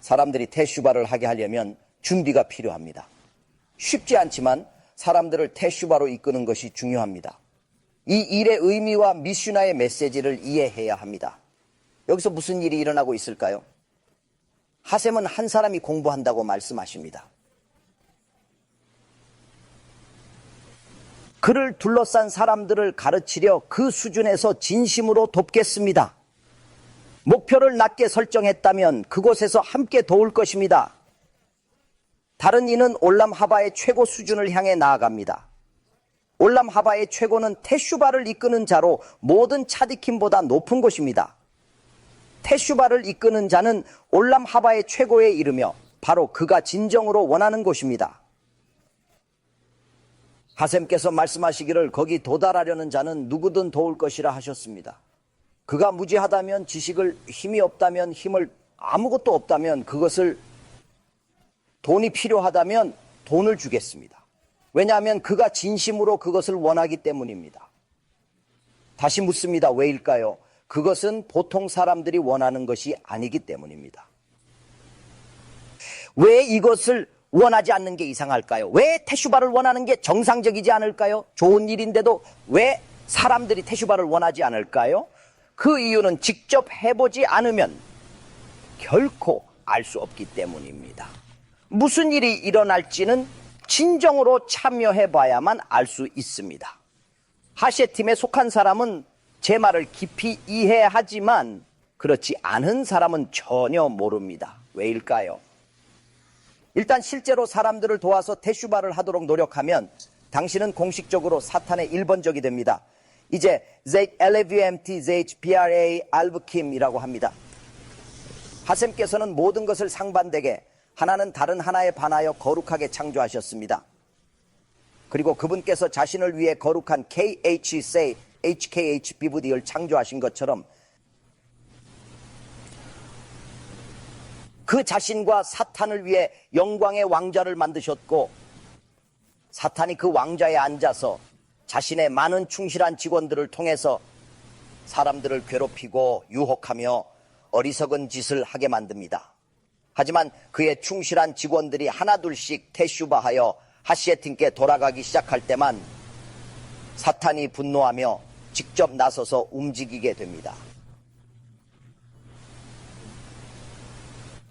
사람들이 테슈바를 하게 하려면 준비가 필요합니다. 쉽지 않지만 사람들을 테슈바로 이끄는 것이 중요합니다. 이 일의 의미와 미슈나의 메시지를 이해해야 합니다. 여기서 무슨 일이 일어나고 있을까요? 하셈은 한 사람이 공부한다고 말씀하십니다. 그를 둘러싼 사람들을 가르치려 그 수준에서 진심으로 돕겠습니다. 목표를 낮게 설정했다면 그곳에서 함께 도울 것입니다. 다른 이는 올람 하바의 최고 수준을 향해 나아갑니다. 올람 하바의 최고는 테슈바를 이끄는 자로 모든 차디킴보다 높은 곳입니다. 테슈바를 이끄는 자는 올람 하바의 최고에 이르며 바로 그가 진정으로 원하는 곳입니다. 하셈께서 말씀하시기를 거기 도달하려는 자는 누구든 도울 것이라 하셨습니다. 그가 무지하다면 지식을, 힘이 없다면 힘을, 아무것도 없다면 그것을, 돈이 필요하다면 돈을 주겠습니다. 왜냐하면 그가 진심으로 그것을 원하기 때문입니다. 다시 묻습니다. 왜일까요? 그것은 보통 사람들이 원하는 것이 아니기 때문입니다. 왜 이것을 원하지 않는 게 이상할까요? 왜 테슈바를 원하는 게 정상적이지 않을까요? 좋은 일인데도 왜 사람들이 테슈바를 원하지 않을까요? 그 이유는 직접 해보지 않으면 결코 알 수 없기 때문입니다. 무슨 일이 일어날지는 진정으로 참여해봐야만 알 수 있습니다. 하셰팀에 속한 사람은 제 말을 깊이 이해하지만 그렇지 않은 사람은 전혀 모릅니다. 왜일까요? 일단 실제로 사람들을 도와서 테슈바를 하도록 노력하면 당신은 공식적으로 사탄의 1번적이 됩니다. 이제 LAVMT, BRA, 알브킴이라고 합니다. 하셈께서는 모든 것을 상반되게 하나는 다른 하나에 반하여 거룩하게 창조하셨습니다. 그리고 그분께서 자신을 위해 거룩한 KHC, HKHBVD를 창조하신 것처럼 그 자신과 사탄을 위해 영광의 왕자를 만드셨고 사탄이 그 왕좌에 앉아서 자신의 많은 충실한 직원들을 통해서 사람들을 괴롭히고 유혹하며 어리석은 짓을 하게 만듭니다. 하지만 그의 충실한 직원들이 하나둘씩 테슈바하여 하시에팀께 돌아가기 시작할 때만 사탄이 분노하며 직접 나서서 움직이게 됩니다.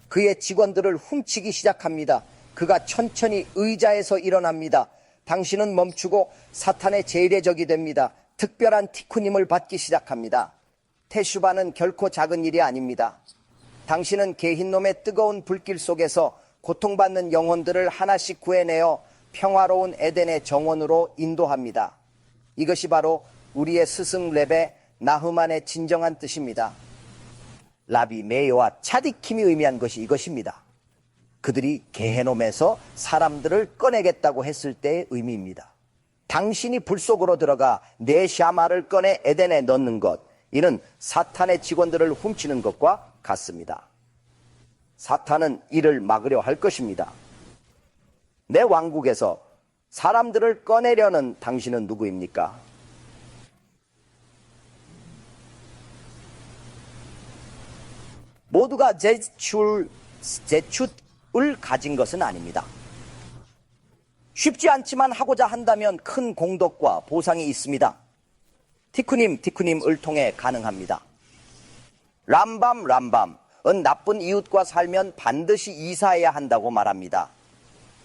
그의 직원들을 훔치기 시작합니다. 그가 천천히 의자에서 일어납니다. 당신은 멈추고 사탄의 제일의 적이 됩니다. 특별한 티쿠님을 받기 시작합니다. 테슈바는 결코 작은 일이 아닙니다. 당신은 개흰놈의 뜨거운 불길 속에서 고통받는 영혼들을 하나씩 구해내어 평화로운 에덴의 정원으로 인도합니다. 이것이 바로 우리의 스승 랩의 나흐만의 진정한 뜻입니다. 라비 메요와 차디킴이 의미한 것이 이것입니다. 그들이 게헤놈에서 사람들을 꺼내겠다고 했을 때의 의미입니다. 당신이 불 속으로 들어가 내 샤마를 꺼내 에덴에 넣는 것, 이는 사탄의 직원들을 훔치는 것과 같습니다. 사탄은 이를 막으려 할 것입니다. 내 왕국에서 사람들을 꺼내려는 당신은 누구입니까? 모두가 제출을 가진 것은 아닙니다. 쉽지 않지만 하고자 한다면 큰 공덕과 보상이 있습니다. 티쿠님을 통해 가능합니다. 람밤은 나쁜 이웃과 살면 반드시 이사해야 한다고 말합니다.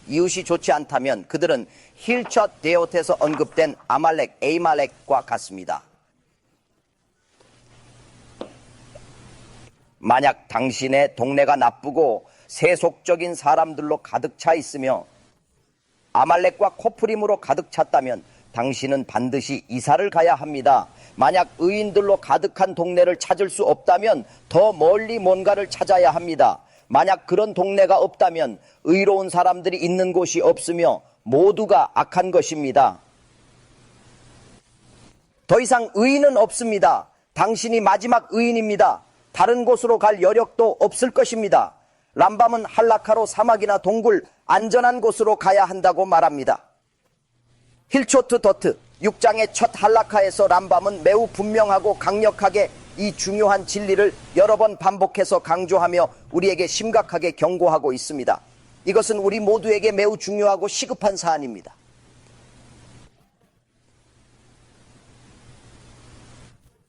이웃이 좋지 않다면 그들은 힐첫 데옷에서 언급된 에이말렉과 같습니다. 만약 당신의 동네가 나쁘고 세속적인 사람들로 가득 차 있으며 아말렉과 코프림으로 가득 찼다면 당신은 반드시 이사를 가야 합니다. 만약 의인들로 가득한 동네를 찾을 수 없다면 더 멀리 뭔가를 찾아야 합니다. 만약 그런 동네가 없다면 의로운 사람들이 있는 곳이 없으며 모두가 악한 것입니다. 더 이상 의인은 없습니다. 당신이 마지막 의인입니다. 다른 곳으로 갈 여력도 없을 것입니다. 람밤은 할라카로 사막이나 동굴, 안전한 곳으로 가야 한다고 말합니다. 힐초트 더트 6장의 첫 할라카에서 람밤은 매우 분명하고 강력하게 이 중요한 진리를 여러 번 반복해서 강조하며 우리에게 심각하게 경고하고 있습니다. 이것은 우리 모두에게 매우 중요하고 시급한 사안입니다.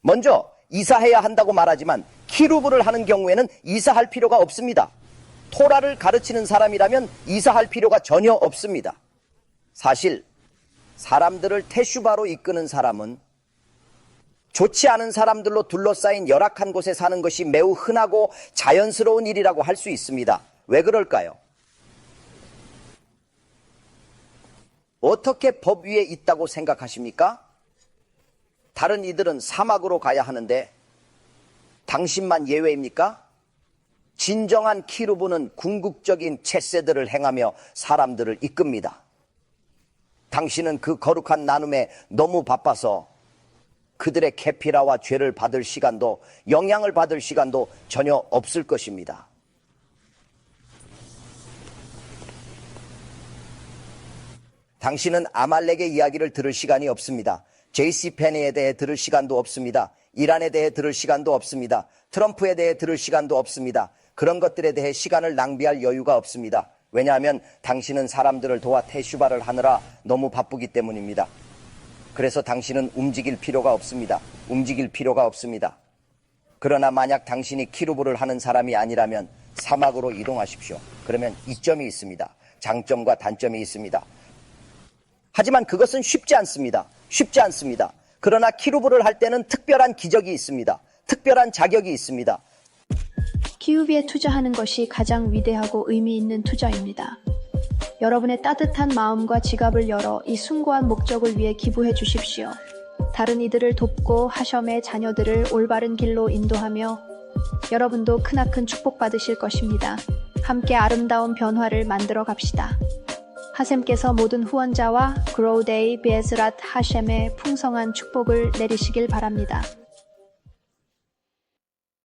먼저 이사해야 한다고 말하지만 키루브를 하는 경우에는 이사할 필요가 없습니다. 토라를 가르치는 사람이라면 이사할 필요가 전혀 없습니다. 사실 사람들을 테슈바로 이끄는 사람은 좋지 않은 사람들로 둘러싸인 열악한 곳에 사는 것이 매우 흔하고 자연스러운 일이라고 할 수 있습니다. 왜 그럴까요? 어떻게 법 위에 있다고 생각하십니까? 다른 이들은 사막으로 가야 하는데 당신만 예외입니까? 진정한 키루브는 궁극적인 채세들을 행하며 사람들을 이끕니다. 당신은 그 거룩한 나눔에 너무 바빠서 그들의 케피라와 죄를 받을 시간도 영향을 받을 시간도 전혀 없을 것입니다. 당신은 아말렉의 이야기를 들을 시간이 없습니다. JC 페니에 대해 들을 시간도 없습니다. 이란에 대해 들을 시간도 없습니다. 트럼프에 대해 들을 시간도 없습니다. 그런 것들에 대해 시간을 낭비할 여유가 없습니다. 왜냐하면 당신은 사람들을 도와 테슈바를 하느라 너무 바쁘기 때문입니다. 그래서 당신은 움직일 필요가 없습니다. 움직일 필요가 없습니다. 그러나 만약 당신이 키루브를 하는 사람이 아니라면 사막으로 이동하십시오. 그러면 이점이 있습니다. 장점과 단점이 있습니다. 하지만 그것은 쉽지 않습니다. 쉽지 않습니다. 그러나 키루브를 할 때는 특별한 기적이 있습니다. 특별한 자격이 있습니다. 키루브에 투자하는 것이 가장 위대하고 의미 있는 투자입니다. 여러분의 따뜻한 마음과 지갑을 열어 이 숭고한 목적을 위해 기부해 주십시오. 다른 이들을 돕고 하셴의 자녀들을 올바른 길로 인도하며 여러분도 크나큰 축복받으실 것입니다. 함께 아름다운 변화를 만들어 갑시다. 하셈께서 모든 후원자와 그로우데이 베즈랏 하셴의 풍성한 축복을 내리시길 바랍니다.